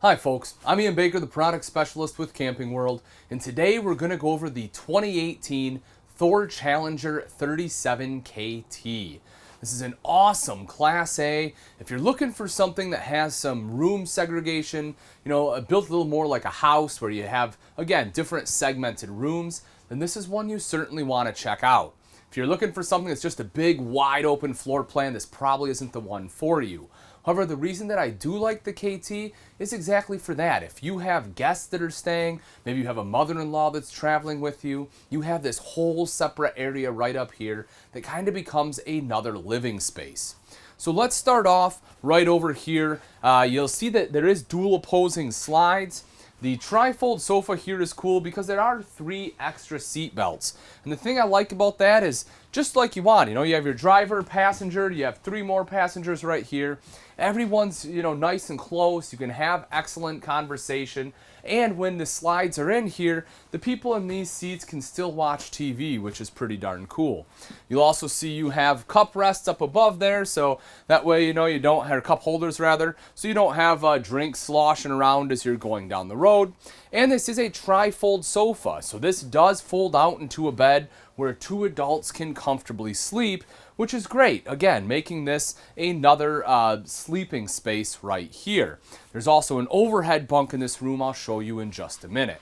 Hi folks, I'm Ian Baker, the product specialist with Camping World, and today we're going to go over the 2018 Thor Challenger 37KT. This is an awesome Class A. If you're looking for something that has some room segregation, built a little more like a house where you have, again, different segmented rooms, then this is one you certainly want to check out. If you're looking for something that's just a big, wide open floor plan, this probably isn't the one for you. However, the reason that I do like the KT is exactly for that. If you have guests that are staying, maybe you have a mother-in-law that's traveling with you, you have this whole separate area right up here that kind of becomes another living space. So let's start off right over here. You'll see that there is dual opposing slides. The tri-fold sofa here is cool because there are 3 extra seat belts. And the thing I like about that is just like you want, you have your driver, passenger, you have 3 more passengers right here. Everyone's, nice and close. You can have excellent conversation. And when the slides are in here, the people in these seats can still watch TV, which is pretty darn cool. You'll also see you have cup rests up above there, so that way, you don't have cup holders rather, so you don't have drinks sloshing around as you're going down the road. And this is a tri-fold sofa, so this does fold out into a bed where 2 adults can comfortably sleep, which is great. Again, making this another sleeping space right here. There's also an overhead bunk in this room I'll show you in just a minute.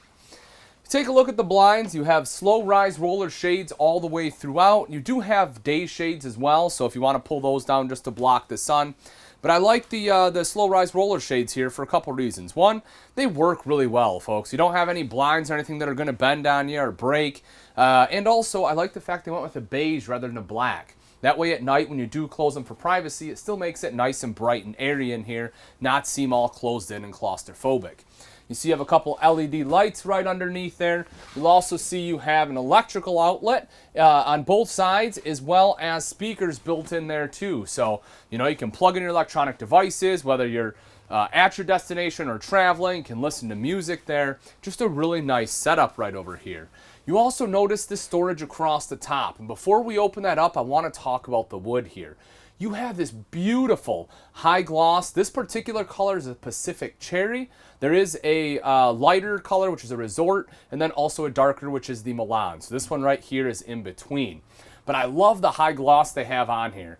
Take a look at the blinds. You have slow rise roller shades all the way throughout. You do have day shades as well, so if you want to pull those down just to block the sun. But I like the slow rise roller shades here for a couple reasons. One, they work really well, folks. You don't have any blinds or anything that are going to bend on you or break. And also, I like the fact they went with a beige rather than a black. That way at night when you do close them for privacy, it still makes it nice and bright and airy in here, not seem all closed in and claustrophobic. You see you have a couple LED lights right underneath there. You'll also see you have an electrical outlet on both sides, as well as speakers built in there too. So, you can plug in your electronic devices, whether you're at your destination or traveling, you can listen to music there. Just a really nice setup right over here. You also notice the storage across the top. And before we open that up, I want to talk about the wood here. You have this beautiful high gloss. This particular color is a Pacific Cherry. There is a lighter color, which is a Resort, and then also a darker, which is the Milan. So this one right here is in between. But I love the high gloss they have on here.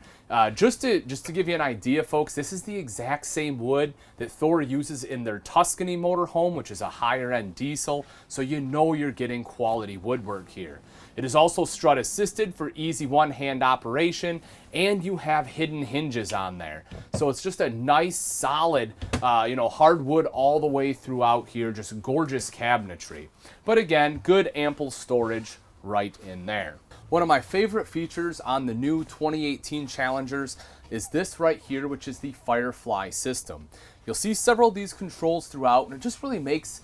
Just to give you an idea, folks, this is the exact same wood that Thor uses in their Tuscany motorhome, which is a higher end diesel, so you're getting quality woodwork here. It is also strut assisted for easy one-hand operation, and you have hidden hinges on there. So it's just a nice, solid, hardwood all the way throughout here, just gorgeous cabinetry. But again, good ample storage right in there. One of my favorite features on the new 2018 Challengers is this right here, which is the Firefly system. You'll see several of these controls throughout, and it just really makes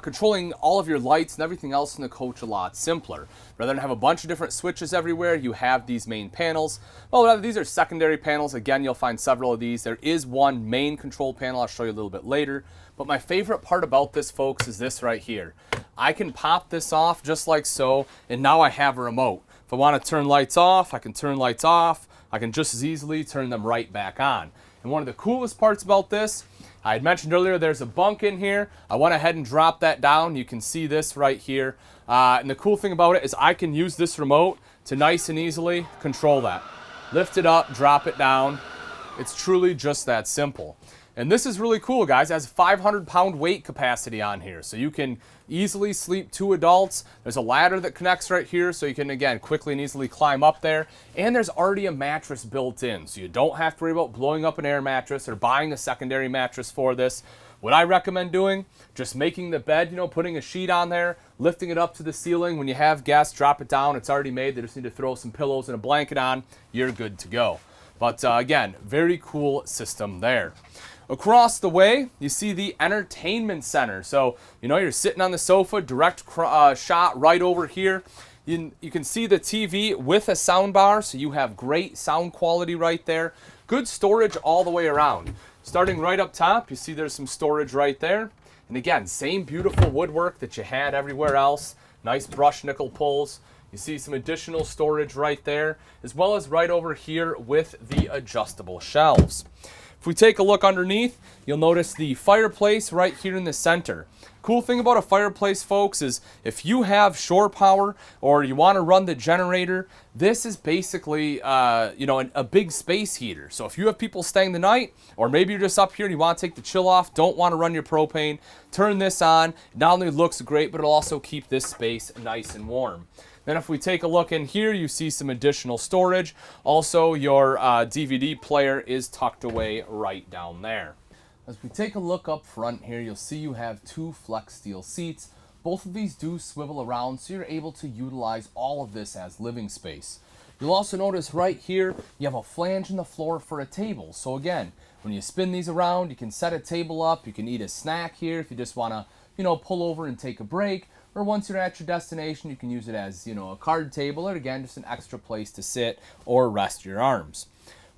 controlling all of your lights and everything else in the coach a lot simpler. Rather than have a bunch of different switches everywhere, you have these main panels. Well, rather, these are secondary panels. Again, you'll find several of these. There is one main control panel I'll show you a little bit later. But my favorite part about this, folks, is this right here. I can pop this off just like so, and now I have a remote. If I want to turn lights off, I can turn lights off. I can just as easily turn them right back on. And one of the coolest parts about this, I had mentioned earlier there's a bunk in here. I went ahead and dropped that down. You can see this right here. And the cool thing about it is I can use this remote to nice and easily control that. Lift it up, drop it down. It's truly just that simple. And this is really cool, guys. It has 500-pound weight capacity on here, so you can easily sleep 2 adults. There's a ladder that connects right here, so you can, again, quickly and easily climb up there. And there's already a mattress built in, so you don't have to worry about blowing up an air mattress or buying a secondary mattress for this. What I recommend doing, just making the bed, putting a sheet on there, lifting it up to the ceiling. When you have guests, drop it down. It's already made. They just need to throw some pillows and a blanket on. You're good to go. But again, very cool system there. Across the way, you see the entertainment center. So, you're sitting on the sofa, direct shot right over here. You can see the TV with a sound bar, so you have great sound quality right there. Good storage all the way around. Starting right up top, you see there's some storage right there. And again, same beautiful woodwork that you had everywhere else. Nice brushed nickel pulls. You see some additional storage right there, as well as right over here with the adjustable shelves. If we take a look underneath, you'll notice the fireplace right here in the center. Cool thing about a fireplace, folks, is if you have shore power or you want to run the generator, this is basically, a big space heater. So if you have people staying the night, or maybe you're just up here and you want to take the chill off, don't want to run your propane, turn this on. Not only looks great, but it'll also keep this space nice and warm. Then if we take a look in here, you see some additional storage. Also, your DVD player is tucked away right down there. As we take a look up front here, you'll see you have two flex steel seats. Both of these do swivel around, so you're able to utilize all of this as living space. You'll also notice right here, you have a flange in the floor for a table. So again, when you spin these around, you can set a table up. You can eat a snack here if you just want to, pull over and take a break. Or once you're at your destination, you can use it as, a card table, or again, just an extra place to sit or rest your arms.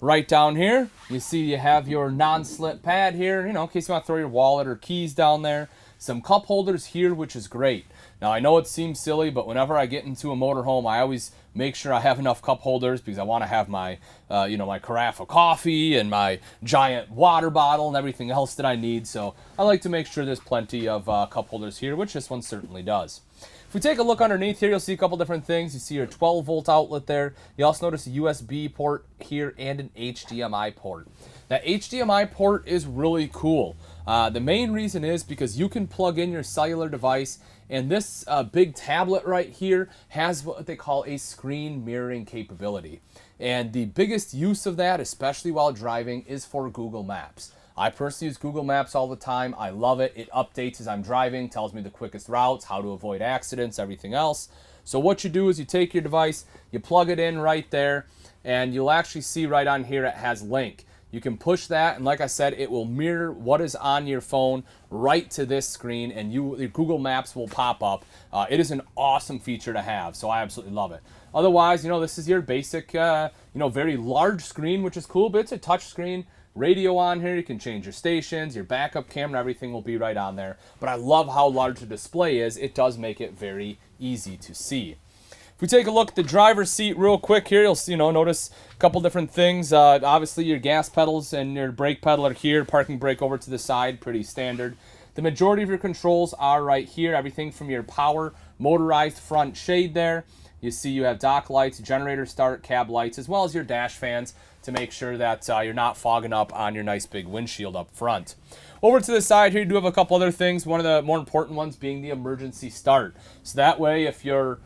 Right down here, you see you have your non-slip pad here, in case you want to throw your wallet or keys down there. Some cup holders here, which is great. Now, I know it seems silly, but whenever I get into a motorhome, I always make sure I have enough cup holders because I want to have my, my carafe of coffee and my giant water bottle and everything else that I need. So I like to make sure there's plenty of cup holders here, which this one certainly does. If we take a look underneath here, you'll see a couple different things. You see your 12-volt outlet there. You also notice a USB port here and an HDMI port. That HDMI port is really cool. The main reason is because you can plug in your cellular device, and this big tablet right here has what they call a screen mirroring capability. And the biggest use of that, especially while driving, is for Google Maps. I personally use Google Maps all the time. I love it. It updates as I'm driving, tells me the quickest routes, how to avoid accidents, everything else. So what you do is you take your device, you plug it in right there, and you'll actually see right on here it has link. You can push that, and like I said, it will mirror what is on your phone right to this screen, and your Google Maps will pop up. It is an awesome feature to have, so I absolutely love it. Otherwise, this is your basic, very large screen, which is cool, but it's a touch screen. Radio on here, you can change your stations, your backup camera, everything will be right on there. But I love how large the display is. It does make it very easy to see. If we take a look at the driver's seat real quick here, you'll see, notice a couple different things. Obviously, your gas pedals and your brake pedal are here. Parking brake over to the side, pretty standard. The majority of your controls are right here. Everything from your power motorized front shade there. You see you have dock lights, generator start, cab lights, as well as your dash fans to make sure that you're not fogging up on your nice big windshield up front. Over to the side here, you do have a couple other things. One of the more important ones being the emergency start. So that way, if your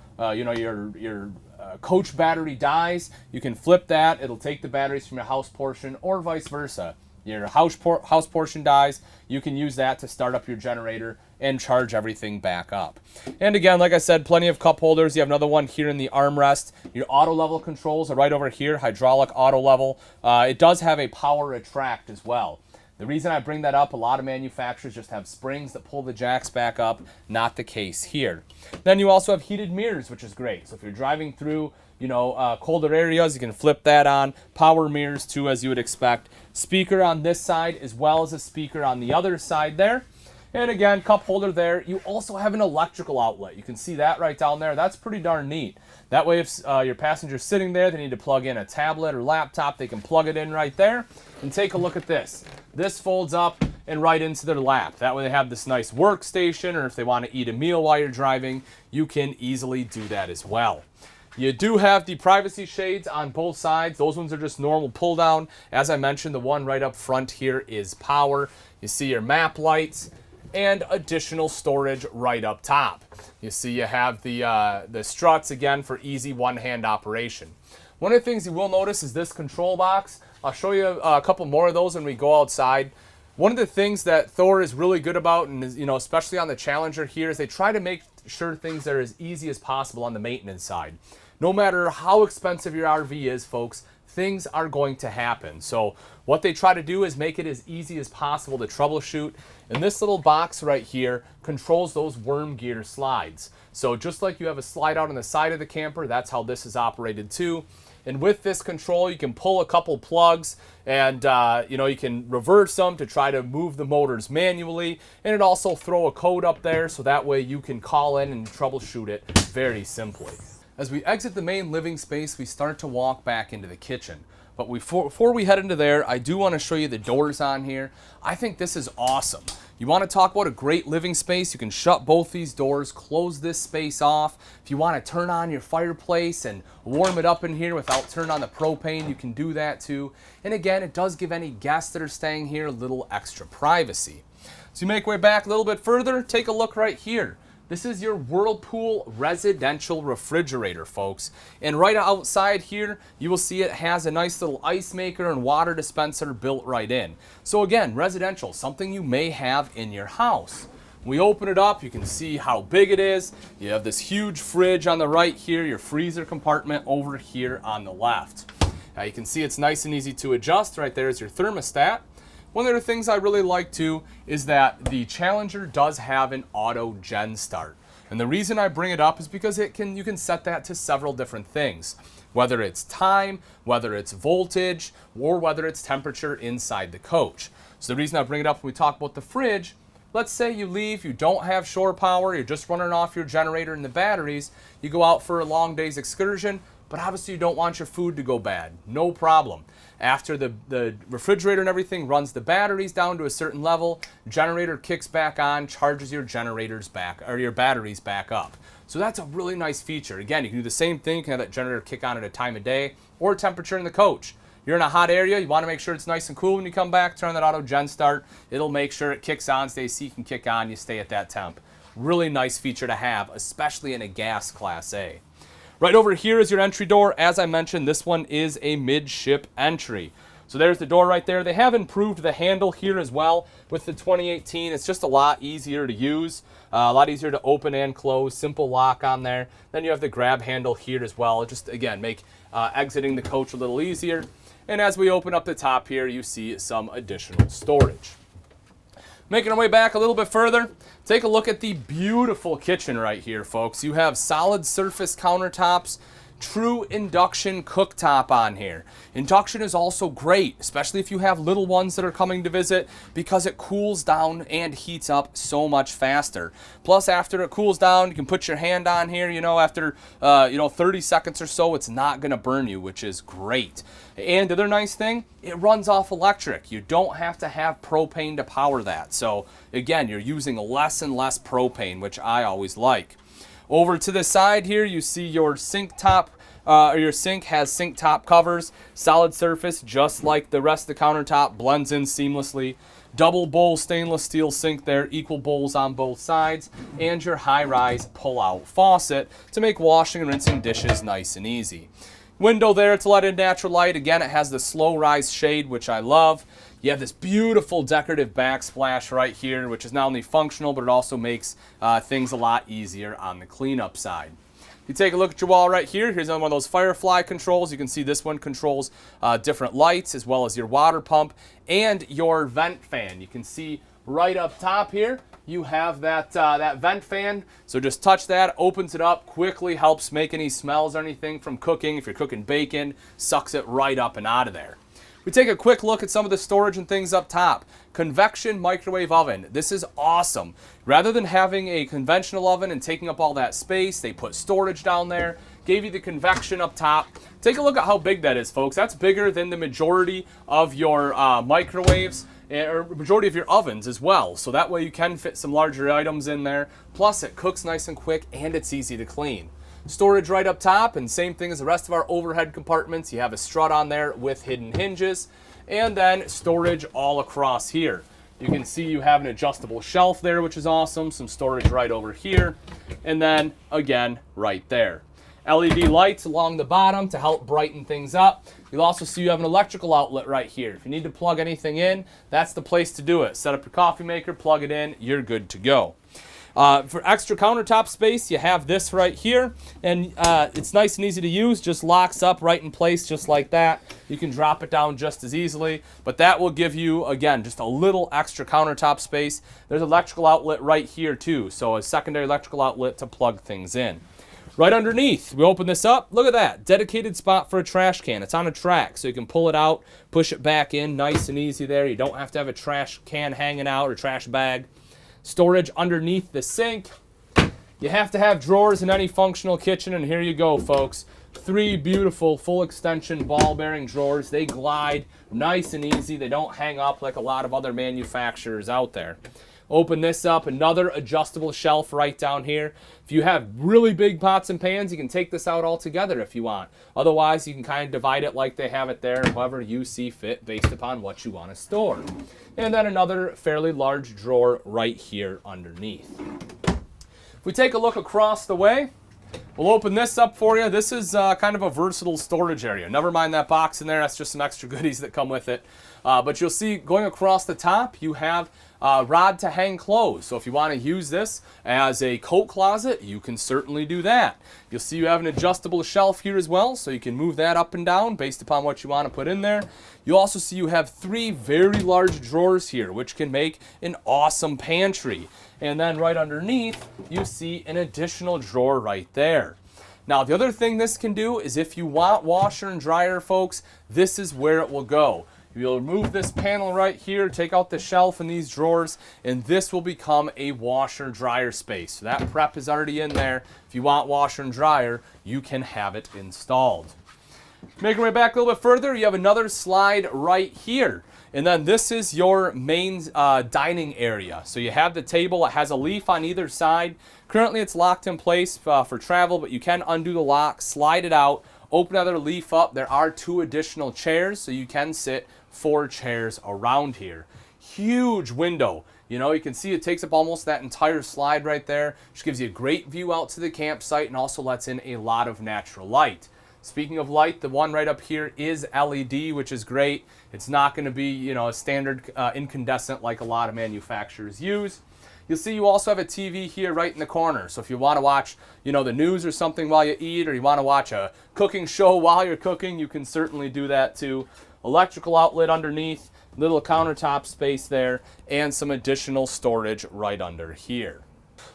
coach battery dies, you can flip that. It'll take the batteries from your house portion, or vice versa. Your house portion dies, you can use that to start up your generator and charge everything back up. And again, like I said, plenty of cup holders. You have another one here in the armrest. Your auto level controls are right over here, hydraulic auto level. It does have a power attract as well. The reason I bring that up, a lot of manufacturers just have springs that pull the jacks back up. Not the case here. Then you also have heated mirrors, which is great. So if you're driving through colder areas, you can flip that on. Power mirrors too, as you would expect. Speaker on this side as well as a speaker on the other side there. And again, cup holder there. You also have an electrical outlet. You can see that right down there. That's pretty darn neat. That way, if your passenger's sitting there, they need to plug in a tablet or laptop, they can plug it in right there. And take a look at this. This folds up and right into their lap. That way they have this nice workstation, or if they want to eat a meal while you're driving, you can easily do that as well. You do have the privacy shades on both sides. Those ones are just normal pull down. As I mentioned, the one right up front here is power. You see your map lights and additional storage right up top. You see you have the struts again for easy one-hand operation. One of the things you will notice is this control box. I'll show you a couple more of those when we go outside. One of the things that Thor is really good about, and is, especially on the Challenger here, is they try to make sure things are as easy as possible on the maintenance side. No matter how expensive your RV is, folks, things are going to happen. So what they try to do is make it as easy as possible to troubleshoot. And this little box right here controls those worm gear slides. So just like you have a slide out on the side of the camper, that's how this is operated too. And with this control, you can pull a couple plugs and you can reverse them to try to move the motors manually. And it also throw a code up there so that way you can call in and troubleshoot it very simply. As we exit the main living space, we start to walk back into the kitchen. But before we head into there, I do want to show you the doors on here. I think this is awesome. You want to talk about a great living space, you can shut both these doors, close this space off. If you want to turn on your fireplace and warm it up in here without turning on the propane, you can do that too. And again, it does give any guests that are staying here a little extra privacy. So you make your way back a little bit further, take a look right here. This is your Whirlpool residential refrigerator, folks. And right outside here, you will see it has a nice little ice maker and water dispenser built right in. So again, residential, something you may have in your house. We open it up, you can see how big it is. You have this huge fridge on the right here, your freezer compartment over here on the left. Now you can see it's nice and easy to adjust. Right there is your thermostat. One of the things I really like too is that the Challenger does have an auto gen start. And the reason I bring it up is because you can set that to several different things. Whether it's time, whether it's voltage, or whether it's temperature inside the coach. So the reason I bring it up when we talk about the fridge, let's say you leave, you don't have shore power, you're just running off your generator and the batteries, you go out for a long day's excursion, but obviously you don't want your food to go bad. No problem. After the refrigerator and everything runs the batteries down to a certain level, generator kicks back on, charges your generators back, or your batteries back up. So that's a really nice feature. Again, you can do the same thing, you can have that generator kick on at a time of day, or temperature in the coach. You're in a hot area, you want to make sure it's nice and cool when you come back, turn that auto gen start, it'll make sure it kicks on, so the AC can kick on, you stay at that temp. Really nice feature to have, especially in a gas Class A. Right over here is your entry door. As I mentioned, this one is a midship entry. So there's the door right there. They have improved the handle here as well with the 2018. It's just a lot easier to use, a lot easier to open and close, simple lock on there. Then you have the grab handle here as well. Just again, make exiting the coach a little easier. And as we open up the top here, you see some additional storage. Making our way back a little bit further, take a look at the beautiful kitchen right here, folks. You have solid surface countertops, true induction cooktop on here. Induction is also great, especially if you have little ones that are coming to visit, because it cools down and heats up so much faster. Plus, after it cools down, you can put your hand on here, after 30 seconds or so, it's not going to burn you, which is great. And the other nice thing, it runs off electric. You don't have to have propane to power that. So again, you're using less and less propane, which I always like. Over to the side here, you see your sink top, your sink has sink top covers, solid surface, just like the rest of the countertop, blends in seamlessly. Double bowl stainless steel sink there, equal bowls on both sides, and your high-rise pull-out faucet to make washing and rinsing dishes nice and easy. Window there to let in natural light. Again, it has the slow rise shade, which I love. You have this beautiful decorative backsplash right here, which is not only functional, but it also makes things a lot easier on the cleanup side. You take a look at your wall right here. Here's one of those Firefly controls. You can see this one controls different lights, as well as your water pump and your vent fan. You can see right up top here, you have that vent fan. So just touch that, opens it up, quickly helps make any smells or anything from cooking. If you're cooking bacon, sucks it right up and out of there. We take a quick look at some of the storage and things up top. Convection microwave oven. This is awesome. Rather than having a conventional oven and taking up all that space, they put storage down there, gave you the convection up top. Take a look at how big that is, folks. That's bigger than the majority of your microwaves, or majority of your ovens as well. So that way you can fit some larger items in there. Plus it cooks nice and quick and it's easy to clean. Storage right up top, and same thing as the rest of our overhead compartments. You have a strut on there with hidden hinges, and then storage all across here. You can see you have an adjustable shelf there, which is awesome. Some storage right over here, and then again right there. LED lights along the bottom to help brighten things up. You'll also see you have an electrical outlet right here. If you need to plug anything in, that's the place to do it. Set up your coffee maker, plug it in, you're good to go. For extra countertop space, you have this right here, and it's nice and easy to use. Just locks up right in place just like that. You can drop it down just as easily, but that will give you, again, just a little extra countertop space. There's an electrical outlet right here too, so a secondary electrical outlet to plug things in. Right underneath, we open this up, look at that, dedicated spot for a trash can. It's on a track, so you can pull it out, push it back in, nice and easy there. You don't have to have a trash can hanging out or trash bag. Storage underneath the sink. You have to have drawers in any functional kitchen, and here you go, folks. 3 beautiful full extension ball bearing drawers. They glide nice and easy. They don't hang up like a lot of other manufacturers out there. Open this up, another adjustable shelf right down here. If you have really big pots and pans, you can take this out altogether if you want. Otherwise, you can kind of divide it like they have it there, however you see fit based upon what you want to store. And then another fairly large drawer right here underneath. If we take a look across the way, we'll open this up for you. This is kind of a versatile storage area. Never mind that box in there. That's just some extra goodies that come with it. But you'll see going across the top, you have a rod to hang clothes. So if you want to use this as a coat closet, you can certainly do that. You'll see you have an adjustable shelf here as well, so you can move that up and down based upon what you want to put in there. You'll also see you have 3 very large drawers here, which can make an awesome pantry. And then right underneath, you see an additional drawer right there. Now, the other thing this can do is if you want washer and dryer, folks, this is where it will go. You'll remove this panel right here, take out the shelf and these drawers, and this will become a washer dryer space. So that prep is already in there. If you want washer and dryer, you can have it installed. Making our way back a little bit further, you have another slide right here. And then this is your main dining area. So you have the table. It has a leaf on either side. Currently it's locked in place for travel, but you can undo the lock, slide it out, open another leaf up. There are 2 additional chairs, so you can sit 4 chairs around here. Huge window. You know, you can see it takes up almost that entire slide right there, which gives you a great view out to the campsite and also lets in a lot of natural light. Speaking of light, the one right up here is LED, which is great. It's not going to be, you know, a standard incandescent like a lot of manufacturers use. You'll see you also have a TV here right in the corner. So if you want to watch, you know, the news or something while you eat, or you want to watch a cooking show while you're cooking, you can certainly do that too. Electrical outlet underneath, little countertop space there, and some additional storage right under here.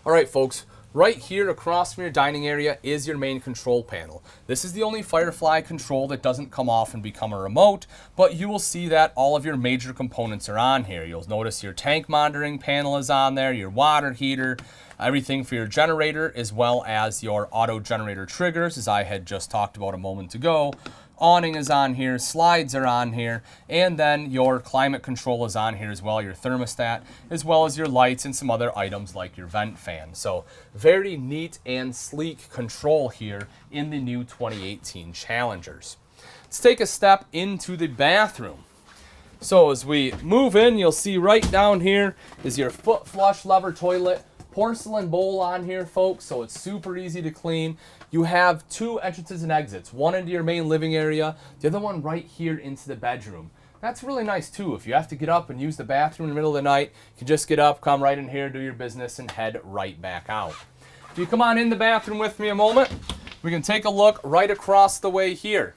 All right, folks. Right here across from your dining area is your main control panel. This is the only Firefly control that doesn't come off and become a remote, but you will see that all of your major components are on here. You'll notice your tank monitoring panel is on there, your water heater, everything for your generator, as well as your auto generator triggers, as I had just talked about a moment ago. Awning is on here, slides are on here, and then your climate control is on here as well, your thermostat, as well as your lights and some other items like your vent fan. So very neat and sleek control here in the new 2018 Challengers. Let's take a step into the bathroom. So as we move in, you'll see right down here is your foot flush lever toilet. Porcelain bowl on here, folks, so it's super easy to clean. You have 2 entrances and exits, one into your main living area, the other one right here into the bedroom. That's really nice too. If you have to get up and use the bathroom in the middle of the night, you can just get up, come right in here, do your business, and head right back out. If you come on in the bathroom with me a moment, we can take a look right across the way here.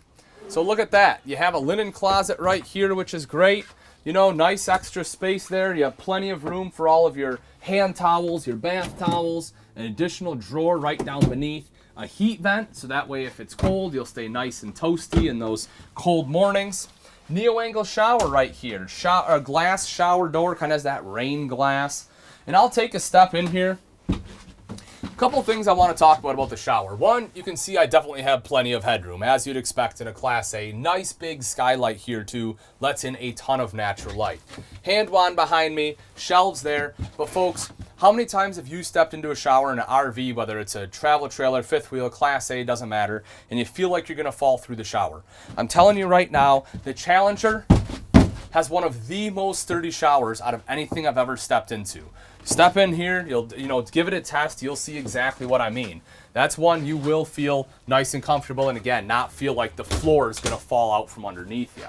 So look at that. You have a linen closet right here, which is great. You know, nice extra space there. You have plenty of room for all of your hand towels, your bath towels, an additional drawer right down beneath, a heat vent, so that way if it's cold, you'll stay nice and toasty in those cold mornings. Neo-angle shower right here. A glass shower door, kind of has that rain glass. And I'll take a step in here. A couple things I want to talk about the shower. One, you can see I definitely have plenty of headroom, as you'd expect in a Class A. Nice big skylight here too, lets in a ton of natural light. Hand wand behind me, shelves there. But folks, how many times have you stepped into a shower in an RV, whether it's a travel trailer, fifth wheel, Class A, doesn't matter, and you feel like you're going to fall through the shower? I'm telling you right now, the Challenger has one of the most sturdy showers out of anything I've ever stepped into. Step in here, you'll give it a test, you'll see exactly what I mean. That's one you will feel nice and comfortable, and again, not feel like the floor is going to fall out from underneath you.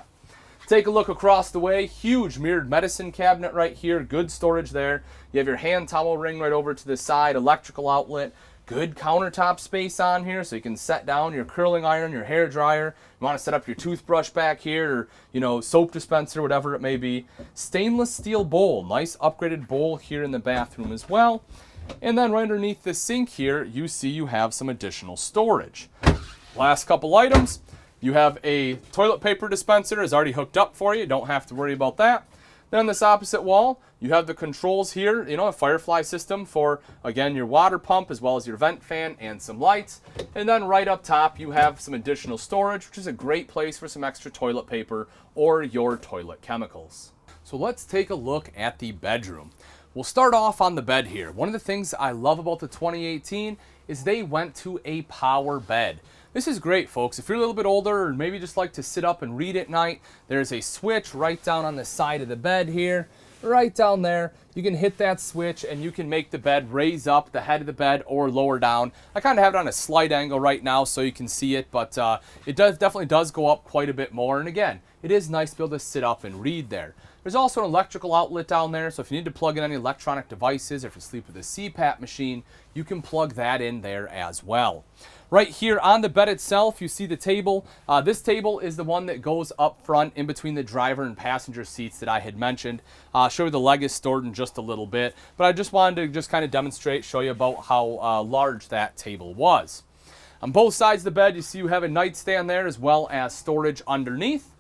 Take a look across the way, huge mirrored medicine cabinet right here, good storage there. You have your hand towel ring right over to the side, electrical outlet, good countertop space on here so you can set down your curling iron, your hair dryer. You want to set up your toothbrush back here, or soap dispenser, whatever it may be. Stainless steel bowl, nice upgraded bowl here in the bathroom as well. And then right underneath the sink here, you see you have some additional storage. Last couple items, you have a toilet paper dispenser is already hooked up for you. Don't have to worry about that. Then on this opposite wall, you have the controls here, a Firefly system for, again, your water pump as well as your vent fan and some lights. And then right up top, you have some additional storage, which is a great place for some extra toilet paper or your toilet chemicals. So let's take a look at the bedroom. We'll start off on the bed here. One of the things I love about the 2018 is they went to a power bed. This is great, folks. If you're a little bit older or maybe just like to sit up and read at night, there's a switch right down on the side of the bed here. Right down there, you can hit that switch and you can make the bed raise up the head of the bed or lower down. I kind of have it on a slight angle right now so you can see it, but it definitely does go up quite a bit more. And again, it is nice to be able to sit up and read there. There's also an electrical outlet down there, so if you need to plug in any electronic devices, or if you sleep with a CPAP machine, you can plug that in there as well. Right here on the bed itself, you see the table. This table is the one that goes up front in between the driver and passenger seats that I had mentioned. I'll show you the leg is stored in just a little bit, but I just wanted to kind of demonstrate, show you about how large that table was. On both sides of the bed, you see you have a nightstand there as well as storage underneath.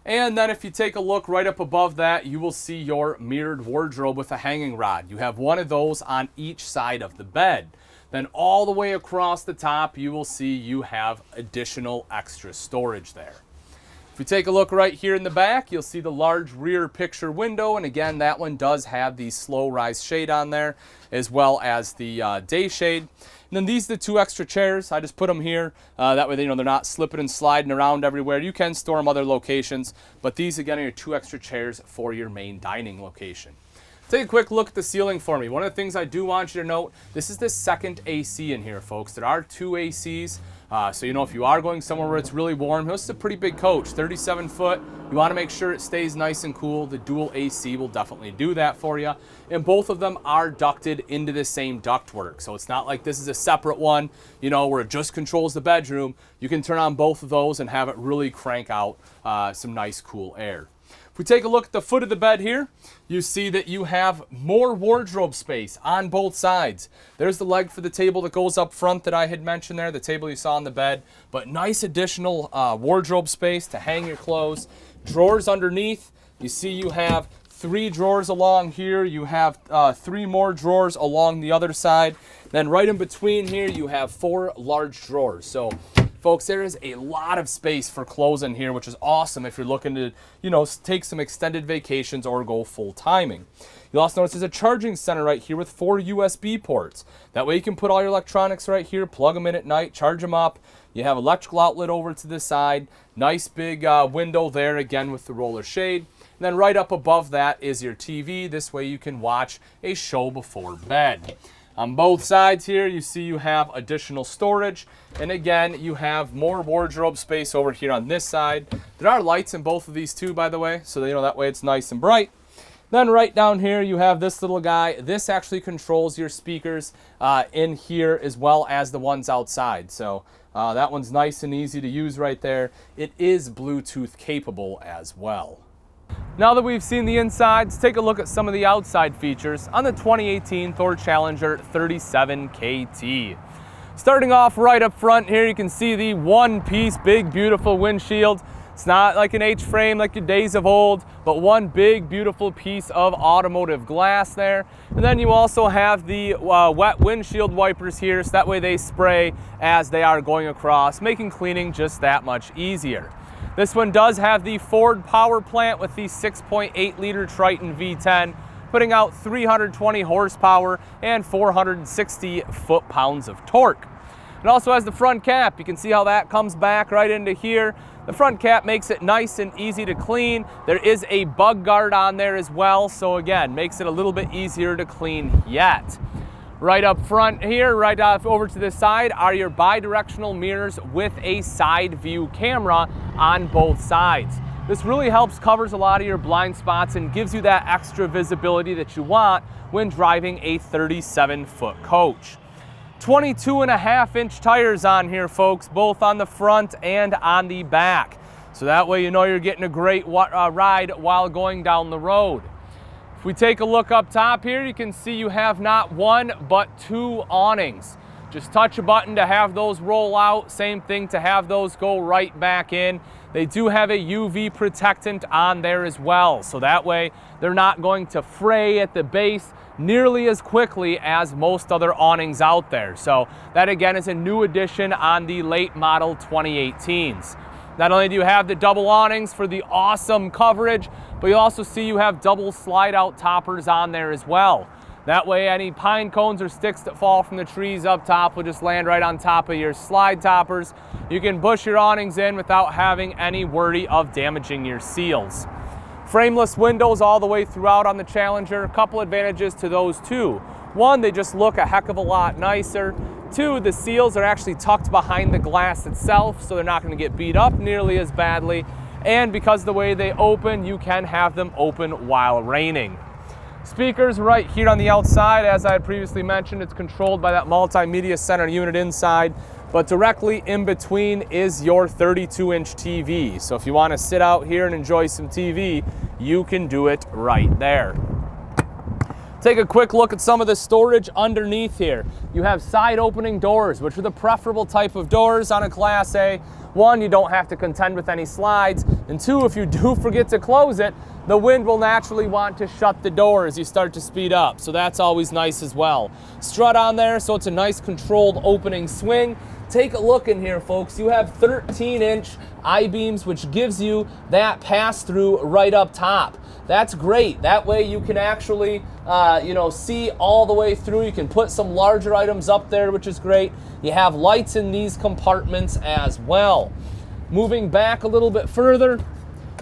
And then if you take a look right up above that, you will see your mirrored wardrobe with a hanging rod. You have one of those on each side of the bed. Then all the way across the top, you will see you have additional extra storage there. If we take a look right here in the back, you'll see the large rear picture window. And again, that one does have the slow rise shade on there, as well as the day shade. And then these are the two extra chairs. I just put them here. That way, they're not slipping and sliding around everywhere. You can store them other locations, but these again are your two extra chairs for your main dining location. Take a quick look at the ceiling for me. One of the things I do want you to note, this is the second AC in here, folks. There are two ACs. So if you are going somewhere where it's really warm, this is a pretty big coach, 37 foot. You want to make sure it stays nice and cool. The dual AC will definitely do that for you. And both of them are ducted into the same ductwork. So it's not like this is a separate one, where it just controls the bedroom. You can turn on both of those and have it really crank out some nice cool air. If we take a look at the foot of the bed here, you see that you have more wardrobe space on both sides. There's the leg for the table that goes up front that I had mentioned there, the table you saw on the bed, but nice additional wardrobe space to hang your clothes. Drawers underneath, you see you have 3 drawers along here. You have 3 more drawers along the other side. Then right in between here, you have 4 large drawers. So folks, there is a lot of space for clothes in here, which is awesome if you're looking to, take some extended vacations or go full timing. You'll also notice there's a charging center right here with 4 USB ports. That way you can put all your electronics right here, plug them in at night, charge them up. You have electrical outlet over to the side. Nice big window there, again with the roller shade. And then right up above that is your TV. This way you can watch a show before bed. On both sides here, you see you have additional storage. And again, you have more wardrobe space over here on this side. There are lights in both of these too, by the way, so that way it's nice and bright. Then right down here, you have this little guy. This actually controls your speakers in here as well as the ones outside. So that one's nice and easy to use right there. It is Bluetooth capable as well. Now that we've seen the inside, let's take a look at some of the outside features on the 2018 Thor Challenger 37 KT. Starting off right up front here, you can see the one-piece big beautiful windshield. It's not like an H-frame like your days of old, but one big beautiful piece of automotive glass there. And then you also have the wet windshield wipers here, so that way they spray as they are going across, making cleaning just that much easier. This one does have the Ford power plant with the 6.8 liter Triton V10, putting out 320 horsepower and 460 foot-pounds of torque. It also has the front cap. You can see how that comes back right into here. The front cap makes it nice and easy to clean. There is a bug guard on there as well, so again, makes it a little bit easier to clean yet. Right up front here, right over to the side, are your bi-directional mirrors with a side view camera on both sides. This really covers a lot of your blind spots and gives you that extra visibility that you want when driving a 37-foot coach. 22.5-inch tires on here, folks, both on the front and on the back. So that way you're getting a great ride while going down the road. If we take a look up top here, you can see you have not one, but 2 awnings. Just touch a button to have those roll out. Same thing to have those go right back in. They do have a UV protectant on there as well, so that way they're not going to fray at the base nearly as quickly as most other awnings out there. So that again is a new addition on the late model 2018s. Not only do you have the double awnings for the awesome coverage, but you also see you have double slide out toppers on there as well. That way any pine cones or sticks that fall from the trees up top will just land right on top of your slide toppers. You can push your awnings in without having any worry of damaging your seals. Frameless windows all the way throughout on the Challenger. A couple advantages to those too. One, they just look a heck of a lot nicer. Two, the seals are actually tucked behind the glass itself, so they're not going to get beat up nearly as badly. And because of the way they open, you can have them open while raining. Speakers right here on the outside, as I had previously mentioned, it's controlled by that multimedia center unit inside, but directly in between is your 32-inch TV. So if you want to sit out here and enjoy some TV, you can do it right there. Take a quick look at some of the storage underneath here. You have side opening doors, which are the preferable type of doors on a Class A. One, you don't have to contend with any slides, and two, if you do forget to close it, the wind will naturally want to shut the door as you start to speed up, so that's always nice as well. Strut on there, so it's a nice controlled opening swing. Take a look in here, folks. You have 13-inch I-beams, which gives you that pass-through right up top. That's great. That way you can actually, see all the way through. You can put some larger items up there, which is great. You have lights in these compartments as well. Moving back a little bit further,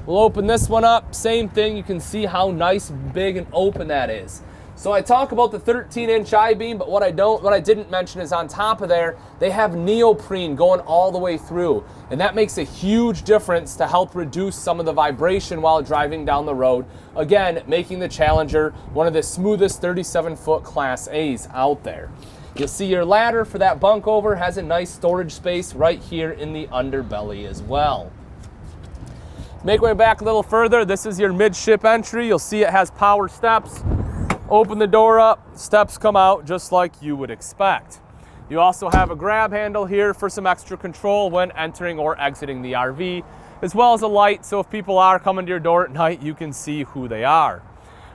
we'll open this one up. Same thing. You can see how nice, big, and open that is. So I talk about the 13-inch I-beam, but what I didn't mention is on top of there, they have neoprene going all the way through. And that makes a huge difference to help reduce some of the vibration while driving down the road. Again, making the Challenger one of the smoothest 37-foot Class A's out there. You'll see your ladder for that bunk over has a nice storage space right here in the underbelly as well. Make way back a little further. This is your midship entry. You'll see it has power steps. Open the door up, steps come out just like you would expect. You also have a grab handle here for some extra control when entering or exiting the RV, as well as a light, so if people are coming to your door at night, you can see who they are.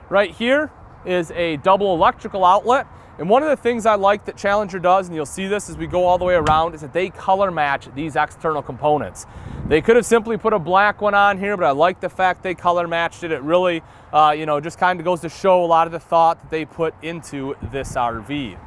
Right here is a double electrical outlet, and one of the things I like that Challenger does, and you'll see this as we go all the way around, is that they color match these external components. They could have simply put a black one on here, but I like the fact they color matched it. It really, just kind of goes to show a lot of the thought that they put into this RV.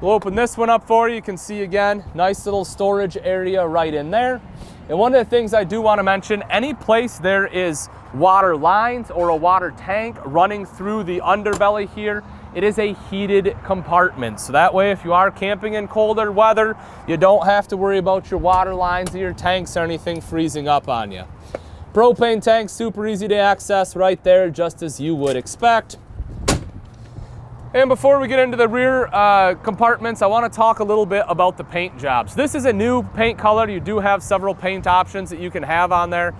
We'll open this one up for you. You can see again, nice little storage area right in there. And one of the things I do want to mention, any place there is water lines or a water tank running through the underbelly here, it is a heated compartment. So that way, if you are camping in colder weather, you don't have to worry about your water lines or your tanks or anything freezing up on you. Propane tank, super easy to access right there, just as you would expect. And before we get into the rear compartments, I want to talk a little bit about the paint jobs. This is a new paint color. You do have several paint options that you can have on there.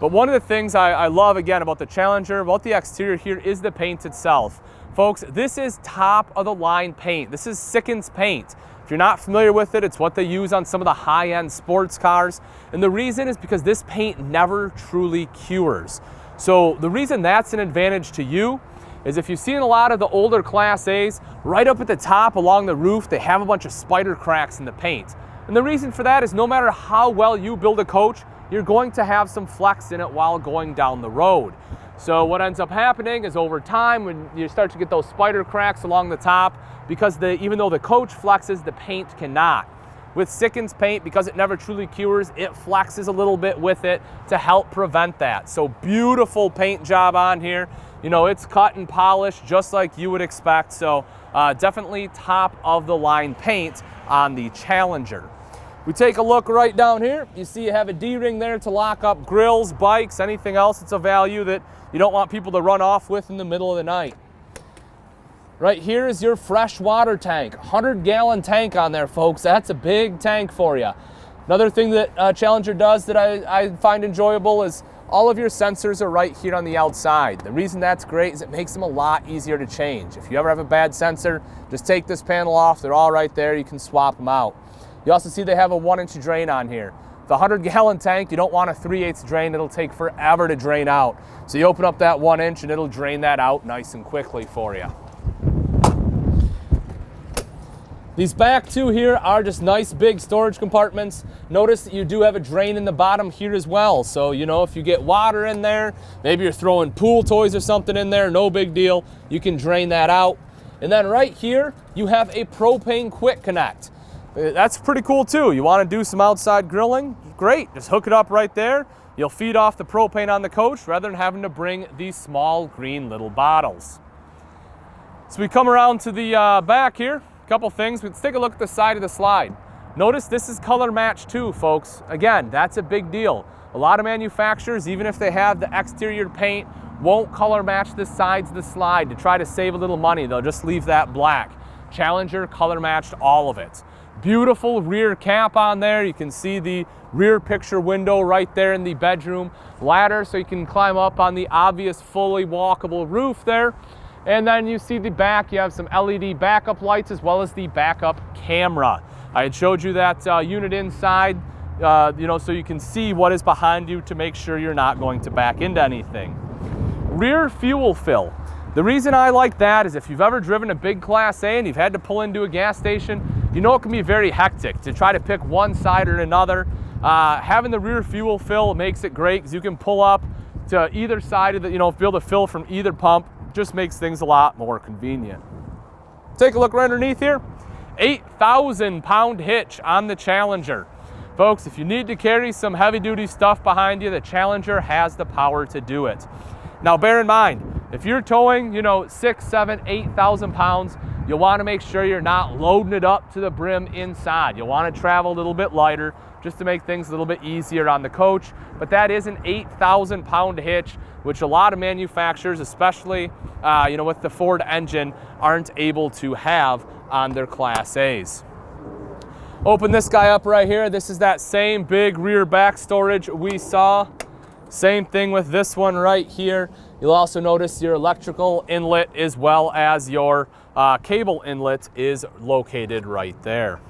But one of the things I love, again, about the Challenger, about the exterior here, is the paint itself. Folks, this is top of the line paint. This is Sikkens paint. If you're not familiar with it, it's what they use on some of the high-end sports cars. And the reason is because this paint never truly cures. So the reason that's an advantage to you is if you've seen a lot of the older Class A's, right up at the top along the roof, they have a bunch of spider cracks in the paint. And the reason for that is no matter how well you build a coach, you're going to have some flex in it while going down the road. So what ends up happening is over time, when you start to get those spider cracks along the top, because even though the coach flexes, the paint cannot. With Sikkens paint, because it never truly cures, it flexes a little bit with it to help prevent that. So beautiful paint job on here. You know, it's cut and polished just like you would expect. So definitely top of the line paint on the Challenger. We take a look right down here. You see you have a D-ring there to lock up grills, bikes, anything else that's of value that you don't want people to run off with in the middle of the night. Right here is your fresh water tank, 100-gallon tank on there, folks. That's a big tank for you. Another thing that Challenger does that I find enjoyable is all of your sensors are right here on the outside. The reason that's great is it makes them a lot easier to change. If you ever have a bad sensor, just take this panel off. They're all right there. You can swap them out. You also see they have a 1-inch drain on here. It's a 100-gallon tank. You don't want a 3/8 drain. It'll take forever to drain out. So you open up that 1 inch and it'll drain that out nice and quickly for you. These back two here are just nice big storage compartments. Notice that you do have a drain in the bottom here as well. So, you know, if you get water in there, maybe you're throwing pool toys or something in there, no big deal. You can drain that out. And then right here, you have a propane quick connect. That's pretty cool too. You want to do some outside grilling? Great, just hook it up right there. You'll feed off the propane on the coach rather than having to bring these small green little bottles. So we come around to the back here. Couple things. Let's take a look at the side of the slide. Notice this is color matched too, folks. Again, that's a big deal. A lot of manufacturers, even if they have the exterior paint, won't color match the sides of the slide to try to save a little money. They'll just leave that black. Challenger color matched all of it. Beautiful rear cap on there. You can see the rear picture window right there in the bedroom. Ladder so you can climb up on the obvious fully walkable roof there. And then you see the back, you have some LED backup lights as well as the backup camera. I had showed you that unit inside, you know, so you can see what is behind you to make sure you're not going to back into anything. Rear fuel fill. The reason I like that is if you've ever driven a big Class A and you've had to pull into a gas station, you know it can be very hectic to try to pick one side or another. Having the rear fuel fill makes it great because you can pull up to either side of the, you know, be able to fill from either pump. Just makes things a lot more convenient. Take a look right underneath here. 8,000 pound hitch on the Challenger. Folks, if you need to carry some heavy duty stuff behind you, the Challenger has the power to do it. Now bear in mind, if you're towing, you know, 6, 7, 8,000 pounds, you'll want to make sure you're not loading it up to the brim inside. You'll want to travel a little bit lighter just to make things a little bit easier on the coach. But that is an 8,000 pound hitch, which a lot of manufacturers, especially you know, with the Ford engine, aren't able to have on their Class A's. Open this guy up right here. This is that same big rear back storage we saw. Same thing with this one right here. You'll also notice your electrical inlet as well as your cable inlet is located right there.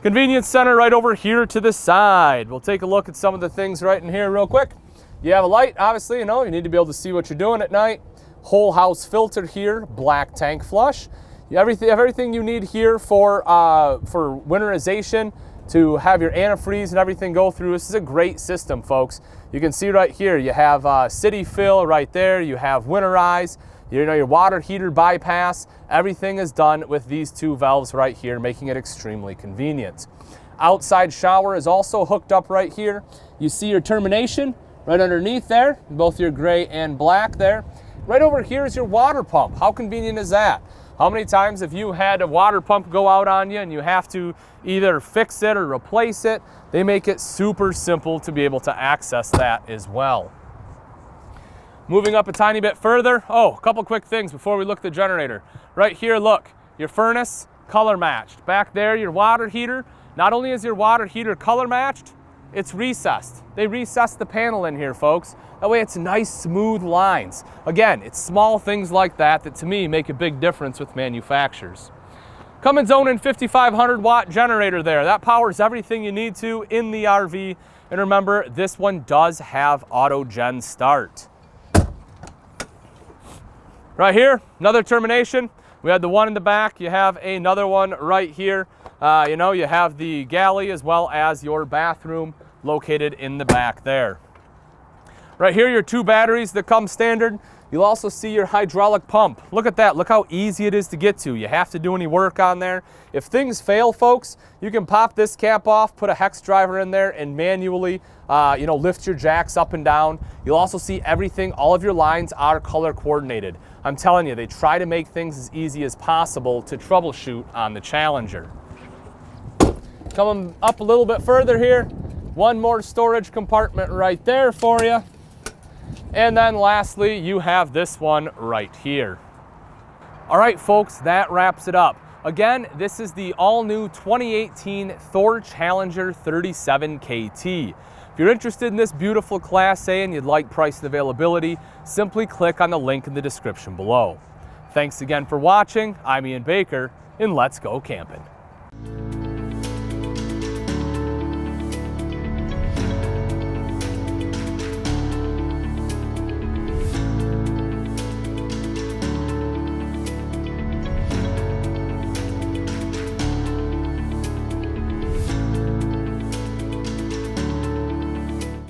Convenience center right over here to the side. We'll take a look at some of the things right in here real quick. You have a light, obviously, you know, you need to be able to see what you're doing at night. Whole house filter here, black tank flush. You have everything you need here for winterization, to have your antifreeze and everything go through. This is a great system, folks. You can see right here, you have city fill right there, you have winterize, you know, your water heater bypass. Everything is done with these two valves right here, making it extremely convenient. Outside shower is also hooked up right here. You see your termination right underneath there, both your gray and black there. Right over here is your water pump. How convenient is that? How many times have you had a water pump go out on you and you have to either fix it or replace it? They make it super simple to be able to access that as well. Moving up a tiny bit further, a couple quick things before we look at the generator. Right here, look, your furnace, color matched. Back there, your water heater. Not only is your water heater color matched, it's recessed. They recessed the panel in here, folks. That way it's nice, smooth lines. Again, it's small things like that that to me make a big difference with manufacturers. Cummins Onan 5,500 watt generator there. That powers everything you need to in the RV. And remember, this one does have auto gen start. Right here, another termination. We had the one in the back. You have another one right here. You know, you have the galley as well as your bathroom located in the back there. Right here, your two batteries that come standard. You'll also see your hydraulic pump. Look at that. Look how easy it is to get to. You have to do any work on there. If things fail, folks, you can pop this cap off, put a hex driver in there, and manually you know, lift your jacks up and down. You'll also see everything, all of your lines are color coordinated. I'm telling you, they try to make things as easy as possible to troubleshoot on the Challenger. Coming up a little bit further here, one more storage compartment right there for you. And then lastly, you have this one right here. All right, folks, that wraps it up. Again, this is the all-new 2018 Thor Challenger 37 KT. If you're interested in this beautiful Class A and you'd like price and availability, simply click on the link in the description below. Thanks again for watching. I'm Ian Baker, and let's go camping.